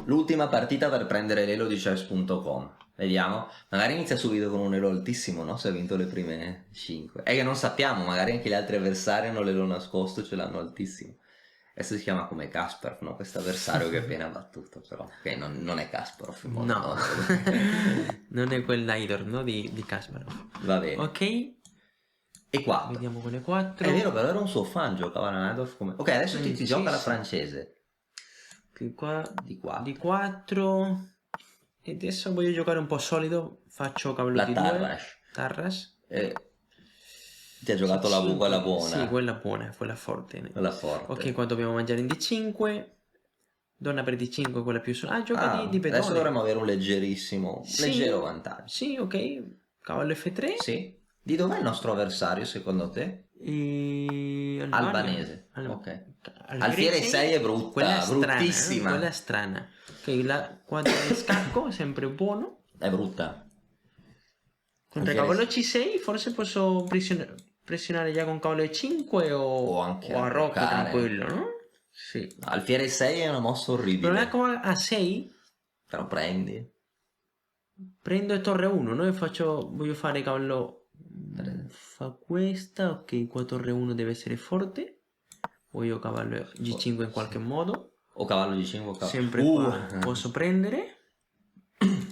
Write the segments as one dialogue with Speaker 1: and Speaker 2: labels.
Speaker 1: L'ultima partita per prendere l'elo di chess.com. Vediamo. Magari inizia subito con un elo altissimo, no? Se ha vinto le prime 5. È che non sappiamo, magari anche gli altri avversari hanno l'elo nascosto e ce l'hanno altissimo. Adesso si chiama come Kasparov, no? Questo avversario che è appena battuto, però. Che non è Kasparov in modo
Speaker 2: No, non è quell'idol, no? Di Kasparov.
Speaker 1: Va bene.
Speaker 2: Ok.
Speaker 1: E 4.
Speaker 2: Vediamo con le 4.
Speaker 1: È vero, però era un suo fan, giocava Nadov come... Ok, adesso ti
Speaker 2: Sì,
Speaker 1: gioca la
Speaker 2: sì.
Speaker 1: francese.
Speaker 2: Qui qua
Speaker 1: Di 4.
Speaker 2: di 4. E adesso voglio giocare un po' solido. Faccio cavallo
Speaker 1: La
Speaker 2: di
Speaker 1: Tarrasch.
Speaker 2: 2. Tarrasch.
Speaker 1: Ti ha giocato la
Speaker 2: C5.
Speaker 1: quella buona.
Speaker 2: Sì, quella buona, quella forte.
Speaker 1: Quella forte.
Speaker 2: Ok, qua dobbiamo mangiare in D5. Donna per D5, quella più su. Ah, gioca di pedone.
Speaker 1: Adesso dovremmo avere un leggerissimo,
Speaker 2: Sì,
Speaker 1: leggero vantaggio.
Speaker 2: Sì, ok. Cavallo F3.
Speaker 1: Sì. Di dov'è il nostro avversario, secondo te? Albanese. Ok. Alfiere 6 è brutta,
Speaker 2: quella è strana,
Speaker 1: bruttissima.
Speaker 2: Quella è strana. Ok, la quadra di scacco, sempre buono.
Speaker 1: È brutta.
Speaker 2: Contro cavallo C6 forse posso pressionare già con cavallo E5
Speaker 1: O anche
Speaker 2: a rocco
Speaker 1: arroccare.
Speaker 2: tranquillo, no? Sì.
Speaker 1: Alfiere 6 è una mossa orribile.
Speaker 2: Non è come A6?
Speaker 1: Però prendi.
Speaker 2: Prendo torre 1, no? Voglio fare cavallo... Fa questa, ok, qua torre 1 deve essere forte. Voglio cavallo G5 in qualche modo.
Speaker 1: O cavallo G5 o cavallo...
Speaker 2: Sempre qua posso prendere.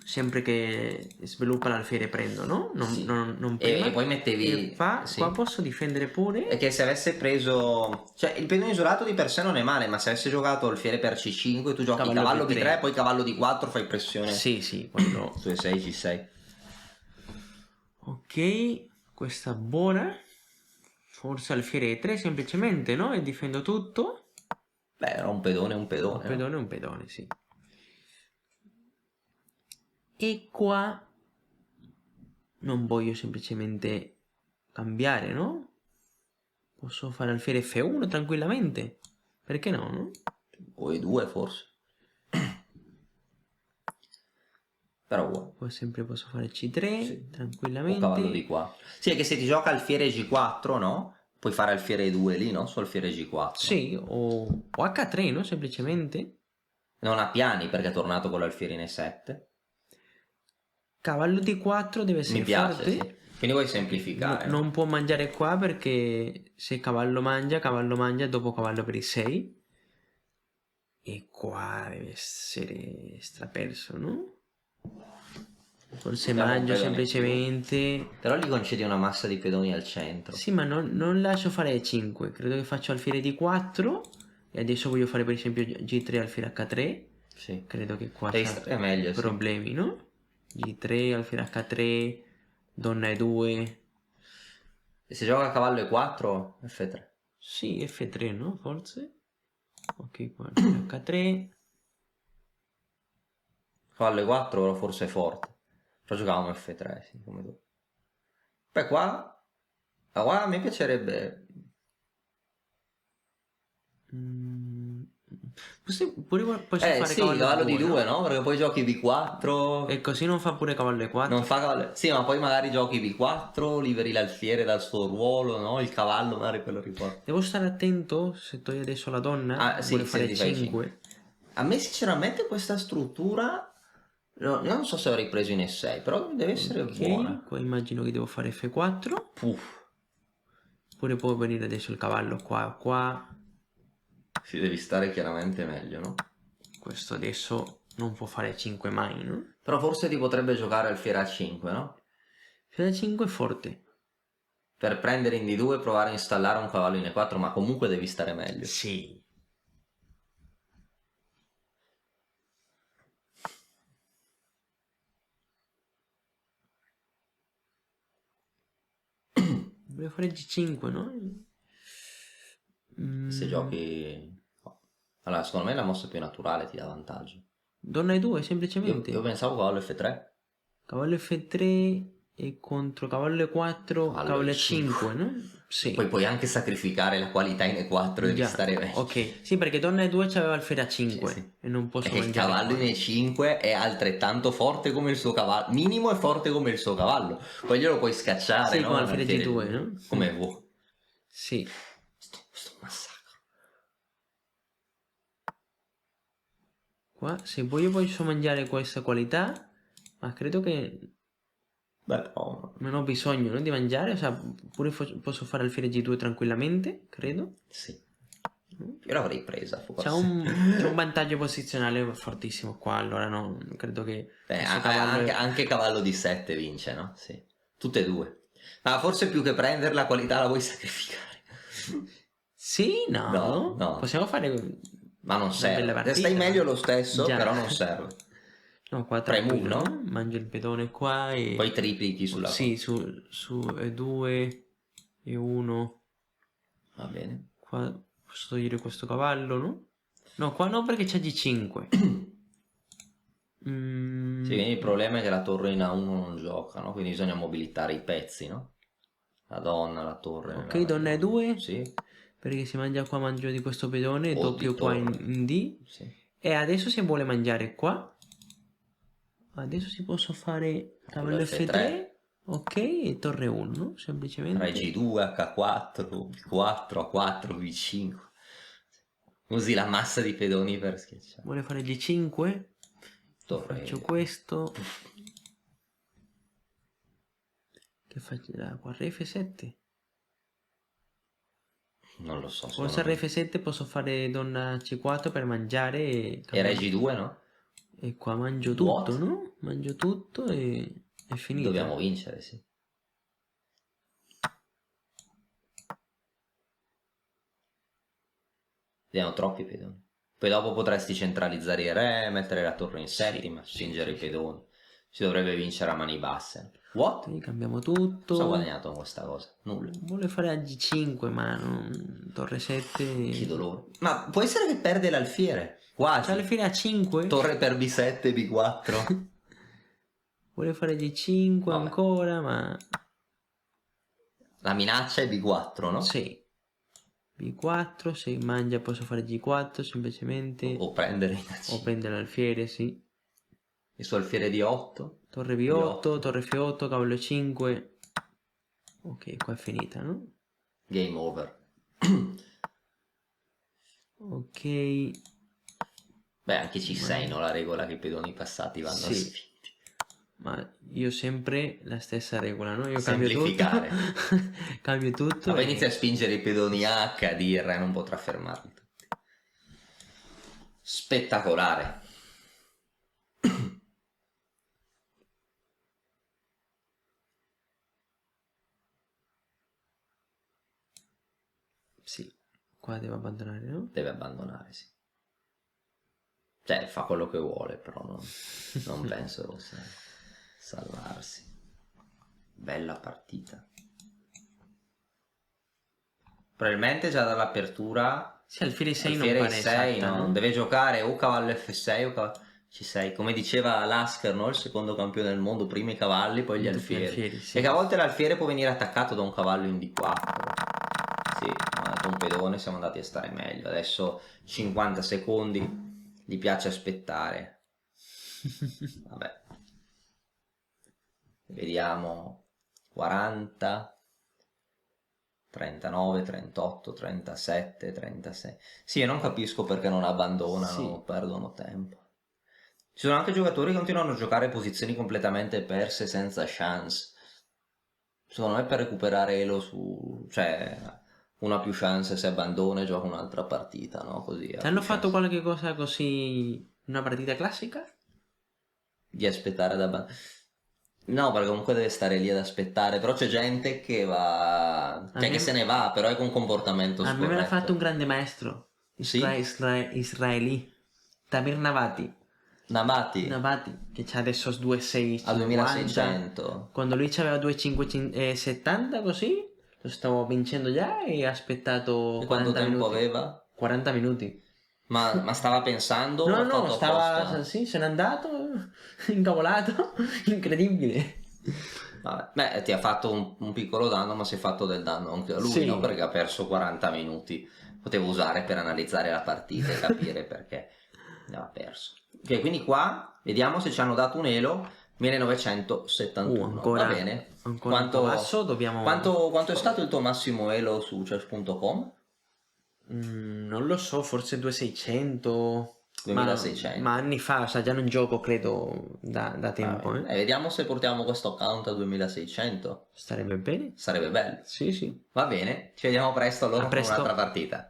Speaker 2: Sempre che sviluppa l'alfiere prendo, no? Non prima.
Speaker 1: E poi mettevi...
Speaker 2: Qua posso difendere pure.
Speaker 1: È che se avesse preso... Cioè, il pedone isolato di per sé non è male, ma se avesse giocato alfiere per C5, tu giochi cavallo B3, poi cavallo D4, fai pressione.
Speaker 2: Sì, quello...
Speaker 1: Su E6, C6.
Speaker 2: Ok, questa buona. Forse alfiere E3 semplicemente, no? E difendo tutto.
Speaker 1: Beh, era un pedone.
Speaker 2: Un pedone, sì. E qua non voglio semplicemente cambiare, no? Posso fare alfiere F1 tranquillamente. Perché no?
Speaker 1: O E2 forse. Però buono.
Speaker 2: Poi sempre posso fare C3 tranquillamente.
Speaker 1: O cavallo D4. Sì, è che se ti gioca alfiere G4, no? Puoi fare alfiere 2 lì, no? Su alfiere G4.
Speaker 2: Sì, o H3, no? Semplicemente.
Speaker 1: Non ha piani perché è tornato con l'alfiere in E7.
Speaker 2: Cavallo D4 deve essere
Speaker 1: Mi piace,
Speaker 2: forte.
Speaker 1: sì. Quindi vuoi semplificare.
Speaker 2: Non può mangiare qua perché se cavallo mangia dopo cavallo per i 6. E qua deve essere straperso, no? Forse mangio semplicemente.
Speaker 1: Però gli concedi una massa di pedoni al centro.
Speaker 2: Sì, ma non lascio fare E5. Credo che faccio alfiere D4. E adesso voglio fare per esempio G3 alfiere H3.
Speaker 1: Sì.
Speaker 2: Credo che qua
Speaker 1: è meglio,
Speaker 2: problemi, sì. No? G3 alfiere H3. Donna E2.
Speaker 1: E se gioca cavallo E4, F3.
Speaker 2: Sì, F3, no? Forse. Ok, qua H3.
Speaker 1: Cavallo E4 però forse è forte. Però giocavamo F3, sì, come tu. Beh, qua a me piacerebbe...
Speaker 2: Pure posso fare
Speaker 1: sì,
Speaker 2: cavallo
Speaker 1: di 2,
Speaker 2: no?
Speaker 1: Perché poi giochi B4.
Speaker 2: E così non fa pure cavallo E4?
Speaker 1: Non fa cavallo... Sì, ma poi magari giochi B4, liberi l'alfiere dal suo ruolo, no? Il cavallo magari quello riporta.
Speaker 2: Devo stare attento se togli adesso la donna?
Speaker 1: Sì,
Speaker 2: vuole fare 5.
Speaker 1: A me sinceramente questa struttura... No, io non so se avrei preso in E6, però deve essere buona.
Speaker 2: Qua immagino che devo fare F4. Oppure può venire adesso il cavallo qua.
Speaker 1: Si devi stare chiaramente meglio, no?
Speaker 2: Questo adesso non può fare 5 mai, no?
Speaker 1: Però forse ti potrebbe giocare alfiere A5, no?
Speaker 2: Alfiere A5 è forte.
Speaker 1: Per prendere in D2 e provare a installare un cavallo in E4, ma comunque devi stare meglio.
Speaker 2: Sì. Volevo fare G5, no?
Speaker 1: Se giochi... Allora, secondo me la mossa più naturale ti dà vantaggio.
Speaker 2: Donna E2, semplicemente.
Speaker 1: Io pensavo cavallo F3.
Speaker 2: Cavallo F3 e contro cavallo E4, cavallo E5, no? Sì.
Speaker 1: Poi puoi anche sacrificare la qualità in E4 e devi stare meglio.
Speaker 2: Ok, sì, perché donna E2 c'aveva alfiere A5
Speaker 1: sì.
Speaker 2: e non posso
Speaker 1: mangiare. Il cavallo in E5 è altrettanto forte come il suo cavallo. Minimo è forte come il suo cavallo. Poi glielo puoi scacciare,
Speaker 2: sì,
Speaker 1: no?
Speaker 2: con alfiere G2, no?
Speaker 1: Come vuoi.
Speaker 2: Sì.
Speaker 1: Sto massacro.
Speaker 2: Qua, se voglio posso mangiare questa qualità, ma credo che
Speaker 1: Beh, però...
Speaker 2: non ho bisogno, no, di mangiare, o sea, pure posso fare alfiere G2 tranquillamente, credo.
Speaker 1: Sì. Io l'avrei presa,
Speaker 2: C'è
Speaker 1: forse.
Speaker 2: un vantaggio posizionale fortissimo qua, allora no, credo che questo cavallo
Speaker 1: Anche cavallo di 7 vince, no? Sì. Tutte e due. Ma forse più che prendere la qualità la vuoi sacrificare.
Speaker 2: Sì, no,
Speaker 1: No.
Speaker 2: possiamo fare
Speaker 1: Ma non
Speaker 2: una bella
Speaker 1: serve.
Speaker 2: partita.
Speaker 1: Stai meglio lo stesso,
Speaker 2: Già.
Speaker 1: però non serve.
Speaker 2: No, qua
Speaker 1: Premove,
Speaker 2: tranquillo,
Speaker 1: no?
Speaker 2: no? Mangio il pedone qua e...
Speaker 1: Poi triplichi sulla
Speaker 2: Sì, su E2 e 1.
Speaker 1: Va bene.
Speaker 2: Qua posso togliere questo cavallo, no? No, qua no perché c'è G5.
Speaker 1: Sì, quindi il problema è che la torre in A1 non gioca, no? Quindi bisogna mobilitare i pezzi, no? La donna, la torre.
Speaker 2: Ok, donna E2.
Speaker 1: Sì.
Speaker 2: Perché si mangia qua, mangio di questo pedone,
Speaker 1: O di
Speaker 2: doppio qua
Speaker 1: torre.
Speaker 2: in D.
Speaker 1: Sì.
Speaker 2: E adesso se vuole mangiare qua, adesso si posso fare cavallo F3, ok, e torre 1, no? Semplicemente.
Speaker 1: Re G2, H4, B4, A4, B5. Usi la massa di pedoni per schiacciare.
Speaker 2: Vuole fare G5?
Speaker 1: Torre.
Speaker 2: Faccio questo. Che faccio? Qua re F7.
Speaker 1: Non lo so.
Speaker 2: Forse re F7 posso fare donna C4 per mangiare
Speaker 1: E Re G2, no?
Speaker 2: E qua mangio tutto, no? Mangio tutto e è finito.
Speaker 1: Dobbiamo vincere, sì. Abbiamo troppi pedoni. Poi dopo potresti centralizzare il re, mettere la torre in settima, spingere i pedoni. Si dovrebbe vincere a mani basse. What?
Speaker 2: Quindi cambiamo tutto.
Speaker 1: Cosa ho guadagnato con questa cosa? Nulla.
Speaker 2: Vuole fare a G5, ma torre 7.
Speaker 1: Che dolore. Ma può essere che perde l'alfiere? Quasi.
Speaker 2: C'ha l'alfiere a 5?
Speaker 1: Torre per B7, B4.
Speaker 2: Vuole fare G5
Speaker 1: Vabbè.
Speaker 2: ancora, ma...
Speaker 1: La minaccia è B4, no?
Speaker 2: Sì. B4, se mangia posso fare G4 semplicemente.
Speaker 1: O prendere in AC.
Speaker 2: O prendere l'alfiere, sì.
Speaker 1: Il suo alfiere di 8.
Speaker 2: Torre B8, torre F8, cavallo 5. Ok, qua è finita, no?
Speaker 1: Game over.
Speaker 2: Ok.
Speaker 1: Beh, anche C6, no? La regola che i pedoni passati vanno
Speaker 2: Sì.
Speaker 1: spinti.
Speaker 2: Ma io sempre la stessa regola, no? Io
Speaker 1: Semplificare.
Speaker 2: cambio tutto. Cambio tutto.
Speaker 1: Ma poi inizia a spingere i pedoni H, D, il re non potrà fermarli tutti. Spettacolare.
Speaker 2: Sì, qua devo abbandonare, no?
Speaker 1: Deve abbandonare, sì. Cioè, fa quello che vuole, però non penso possa salvarsi. Bella partita. Probabilmente già dall'apertura...
Speaker 2: Sì, alfiere 6 non
Speaker 1: alfiere
Speaker 2: pare
Speaker 1: 6,
Speaker 2: esatta,
Speaker 1: no?
Speaker 2: no?
Speaker 1: Deve giocare o cavallo F6 o cavallo C6. Come diceva Lasker, no? Il secondo campione del mondo, prima i cavalli, poi gli alfieri.
Speaker 2: Sì.
Speaker 1: E che a volte l'alfiere può venire attaccato da un cavallo in D4. Sì, ha dato un pedone, siamo andati a stare meglio. Adesso 50 secondi, gli piace aspettare. Vabbè. Vediamo. 40... 39, 38, 37, 36. Sì, io non capisco perché non abbandonano, perdono tempo. Ci sono anche giocatori che continuano a giocare posizioni completamente perse, senza chance. Secondo me per recuperare elo su... cioè, una più chance se abbandona e gioca un'altra partita, no? Così.
Speaker 2: Ti hanno fatto qualche cosa così... una partita classica?
Speaker 1: Di aspettare ad abbandonare. No, perché comunque deve stare lì ad aspettare, però c'è gente che va... cioè che se ne va, però è con comportamento
Speaker 2: A
Speaker 1: scorretto.
Speaker 2: me me l'ha fatto un grande maestro.
Speaker 1: Sì?
Speaker 2: Israeli. Tamir Navati.
Speaker 1: Navati
Speaker 2: Che c'ha adesso 2,650.
Speaker 1: a 2600.
Speaker 2: Quando lui aveva 2,570 così, lo stavo vincendo già e ha aspettato
Speaker 1: E quanto
Speaker 2: 40
Speaker 1: tempo
Speaker 2: minuti.
Speaker 1: aveva?
Speaker 2: 40 minuti.
Speaker 1: Ma stava pensando o ha
Speaker 2: No,
Speaker 1: fatto
Speaker 2: stava...
Speaker 1: apposta?
Speaker 2: Sì, se n'è andato, incavolato, incredibile.
Speaker 1: Vabbè. Beh, ti ha fatto un piccolo danno, ma si è fatto del danno anche a lui,
Speaker 2: Sì.
Speaker 1: no? Perché ha perso 40 minuti. Potevo usare per analizzare la partita e capire perché aveva perso. Ok, quindi qua vediamo se ci hanno dato un elo 1971.
Speaker 2: Ancora,
Speaker 1: Va bene.
Speaker 2: ancora un po' basso, dobbiamo...
Speaker 1: Quanto è stato il tuo massimo elo su chess.com?
Speaker 2: non lo so, forse 2600.
Speaker 1: 2600.
Speaker 2: Ma anni fa, già non gioco credo da tempo,
Speaker 1: Vabbè. Vediamo se portiamo questo account a 2600.
Speaker 2: Starebbe bene?
Speaker 1: Sarebbe bello.
Speaker 2: Sì, sì.
Speaker 1: Va bene, ci vediamo presto allora
Speaker 2: A
Speaker 1: con
Speaker 2: presto.
Speaker 1: un'altra partita.